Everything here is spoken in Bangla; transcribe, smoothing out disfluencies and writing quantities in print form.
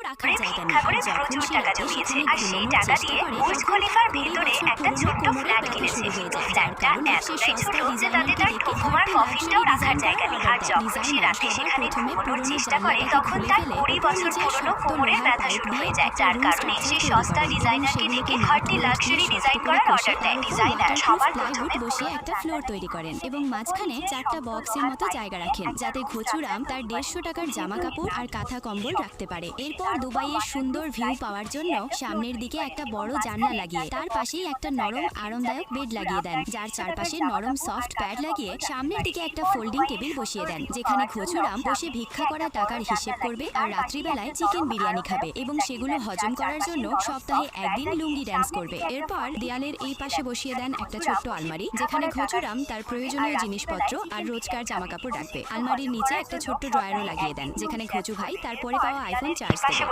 রাখার জায়গা নেই। যখন সে রাতে সেখানে ঘুমানোর চেষ্টা করে বুর্জ খলিফার ভেতরে একটা ছোট্ট ফ্ল্যাট কিনেছে। ফ্ল্যাটটা এতটাই ছোট যে তাতে তার ঘুমার কফিনটাও রাখার জায়গা নেই। আর যখন সে রাতে সেখানে ঘুমানোর চেষ্টা করে তখন তার 20 বছর পুরনো কোমরের ব্যথা শুরু হয়ে যায়, যার কারণে সে সস্তা ডিজাইনারকে ডেকে ঘরটি লাক্সারি ডিজাইন করার অর্ডার দেয়। ডিজাইনার সবার প্রথমে বসিয়ে একটা ফ্লোর তৈরি করেন এবং মাঝখানে 4টা বক্সের মতো জায়গা রাখেন যাতে ঘুচুরাম তার 150 টাকার জামা কাপড় আর কাঁথা কম্বল রাখতে পারে। এরপর দুবাইয়ের সুন্দর ভিউ পাওয়ার জন্য সামনের দিকে একটা বড় জানলা লাগিয়ে তার পাশেই একটা নরম আরামদায়ক বেড লাগিয়ে দেন, যার চারপাশে নরম সফট প্যাড লাগিয়ে সামনের দিকে একটা ফোল্ডিং টেবিল বসিয়ে দেন যেখানে ঘুচুরাম বসে ভিক্ষা করা টাকার হিসেব করবে আর রাত্রিবেলায় চিকেন বিরিয়ানি খাবে এবং সেগুলো হজম করার জন্য সপ্তাহে একদিন লুঙ্গি ড্যান্স করবে। এরপর দেয়ালের এই পাশে বসিয়ে দেন একটা ছোট্ট আলমারি যেখানে ঘুচুরাম তার প্রয়োজনীয় জিনিসপত্র আর রোজকার জামা কাপড় রাখবে। আলমারির নিচে একটা ছোট্ট ড্রয়ারও লাগিয়ে দেন যেখানে ঘুচু ভাই তার পরে পাওয়া আইফোন চার্জ দেবে।